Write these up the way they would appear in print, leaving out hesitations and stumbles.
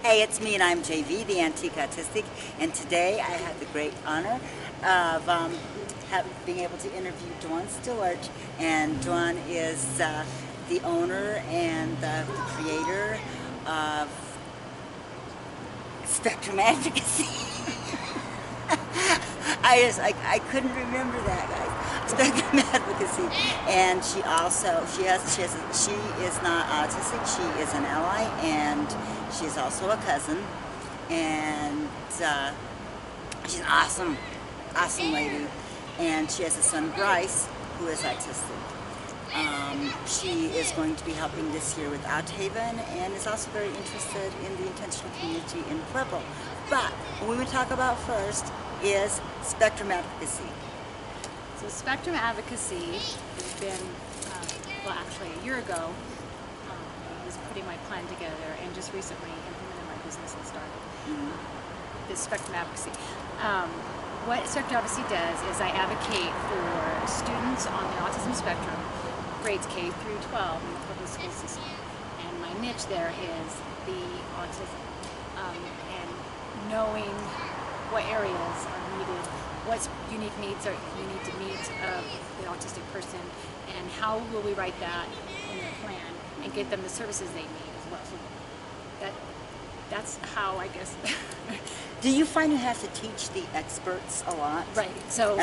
Hey, it's me, and I'm JV, the Antique Autistic, and today I had the great honor of being able to interview Dawn Stewart, and Dawn is the owner and the creator of Spectrum Advocacy. I couldn't remember that, guys. Spectrum Advocacy, and she is not autistic. She is an ally, and she is also a cousin, and she's an awesome lady, and she has a son, Brice, who is autistic. She is going to be helping this year with Outhaven, and is also very interested in the intentional community in Pueblo. But what we would talk about first is Spectrum Advocacy. So Spectrum Advocacy has been, well, actually a year ago, I was putting my plan together and just recently implemented my business and started this Spectrum Advocacy. What Spectrum Advocacy does is I advocate for students on the autism spectrum, grades K through 12 in the public school system. And my niche there is the autism, and knowing what areas are needed, what unique needs are you need to meet the autistic person, and how will we write that in their plan and get them the services they need as well. So that's how, I guess. Do you find you have to teach the experts a lot? Right. So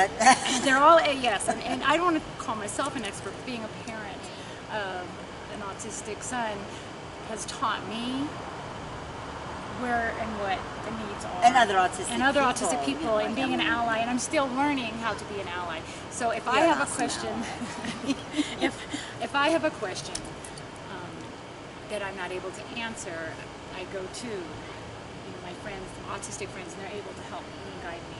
they're all yes, and I don't want to call myself an expert. But being a parent of an autistic son has taught me where and what the needs are, and other autistic people, and being an ally. And I'm still learning how to be an ally. So if I have a question, if I have a question that I'm not able to answer, I go to my friends, autistic friends, and they're able to help me and guide me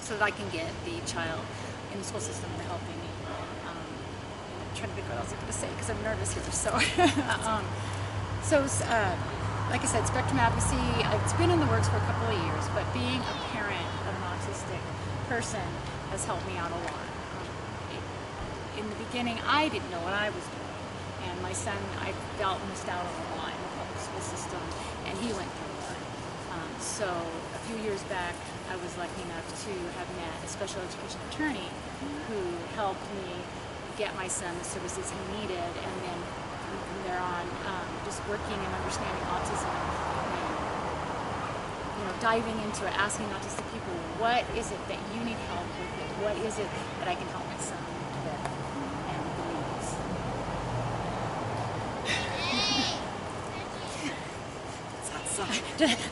so that I can get the child in the school system the help they need. I'm trying to think what else I'm going to say because I'm nervous here. Like I said, Spectrum Advocacy, it's been in the works for a couple of years, but being a parent of an autistic person has helped me out a lot. In the beginning, I didn't know what I was doing, and my son, I felt missed out on a lot in the public school system, and he went through it. So a few years back, I was lucky enough to have met a special education attorney who helped me get my son the services he needed, and then from there on, just working and understanding autism, and diving into it, asking autistic people, what is it that you need help with? What is it that I can help my son with? And the needs.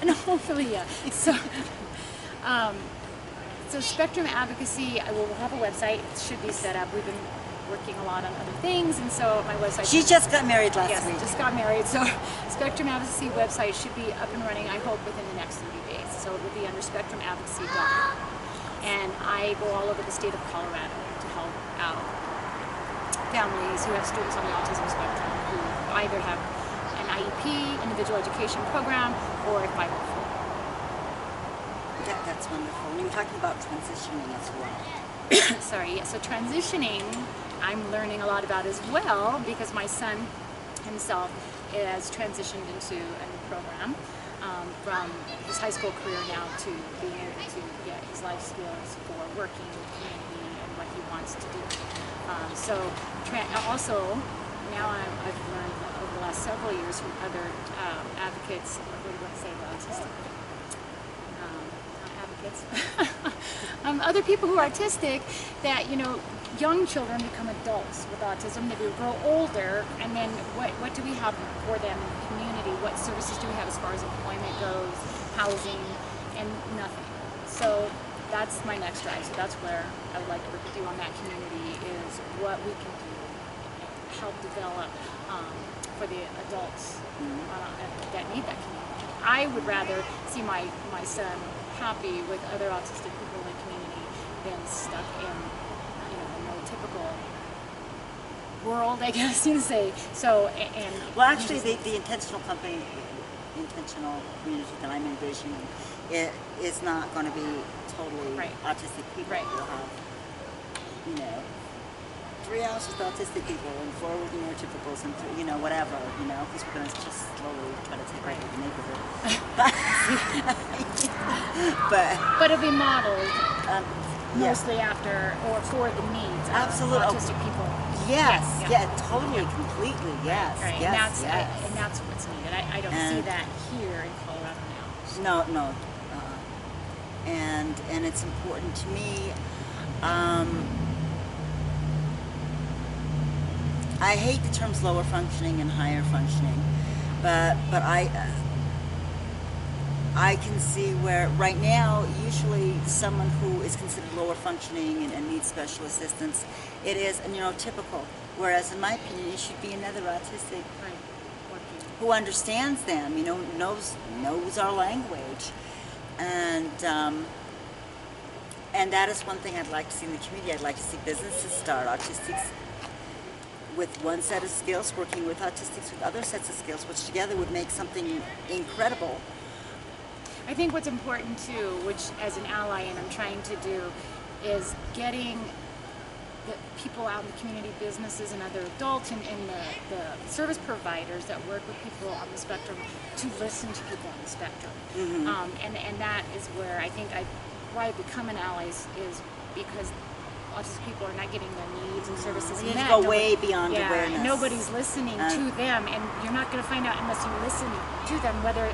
And hopefully, yeah. So Spectrum Advocacy, we'll have a website. It should be set up. We've been working a lot on other things, and so my website. She just got married last week. Yes, just got married. So Spectrum Advocacy website should be up and running, I hope, within the next 30 days. So it will be under spectrumadvocacy.com. And I go all over the state of Colorado to help out families who have students on the autism spectrum who either have an IEP, individual education program, or a 504. That's wonderful. And you were talking about transitioning as well. Sorry, yeah, so transitioning, I'm learning a lot about as well, because my son himself has transitioned into a new program from his high school career now to being able to get his life skills for working with community and what he wants to do. Also, now I've learned over the last several years from other advocates, what do you want to say about autistic? Other people who are autistic, that young children become adults with autism. They grow older, and then what do we have for them in the community? What services do we have as far as employment goes, housing, and nothing. So that's my next drive. So that's where I would like to work with you on that community, is what we can do and help develop for the adults that need that community. I would rather see my son happy with other autistic people in the community than stuck in a more typical world, I guess you'd say. So, well, actually, the intentional community that I'm envisioning, it is not going to be totally autistic people. Right. You'll have, 3 hours with autistic people and 4 with neurotypicals and whatever, because we're going to just slowly try to take over the neighborhood. But it'll be modeled um, mostly after or for the needs of Absolutely. autistic people. yes, Yeah. totally, completely, yes, Right, yes, and that's what's needed. I don't see And- that here in Colorado now. No, no. And it's important to me. I hate the terms lower functioning and higher functioning, but I can see where right now usually someone who is considered lower functioning and needs special assistance, it is a neurotypical. Whereas in my opinion, it should be another autistic Right. Working. who understands them, knows our language, and that is one thing I'd like to see in the community. I'd like to see businesses start autistics with one set of skills, working with autistics with other sets of skills, which together would make something incredible. I think what's important too, which as an ally and I'm trying to do, is getting the people out in the community, businesses and other adults and the service providers that work with people on the spectrum to listen to people on the spectrum. And that is where I think why I become an ally is because autistic people are not getting their needs and services We need met. to go way beyond Yeah, awareness. nobody's listening to them, and you're not going to find out unless you listen to them, whether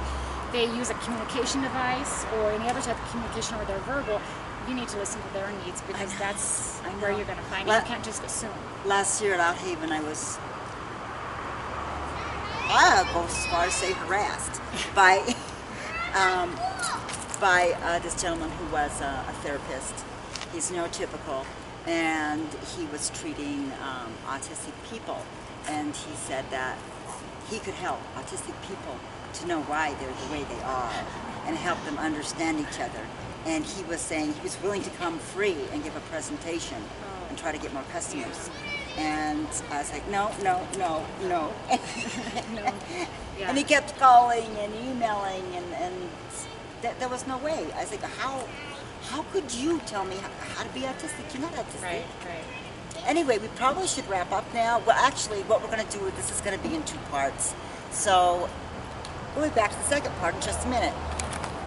they use a communication device or any other type of communication or they're verbal. You need to listen to their needs because that's where you're going to find it. You can't just assume. Last year at Outhaven, I'll go as far as say harassed by this gentleman who was a therapist. He's neurotypical, and he was treating autistic people, and he said that he could help autistic people to know why they're the way they are and help them understand each other. And he was saying he was willing to come free and give a presentation and try to get more customers. And I was like, no. No. Yeah. And he kept calling and emailing, and there was no way. I was like, how could you tell me how to be autistic? You're not autistic. Right. Anyway, we probably should wrap up now. Well, actually, what we're going to do with this is going to be in 2 parts. So we'll be back to the second part in just a minute.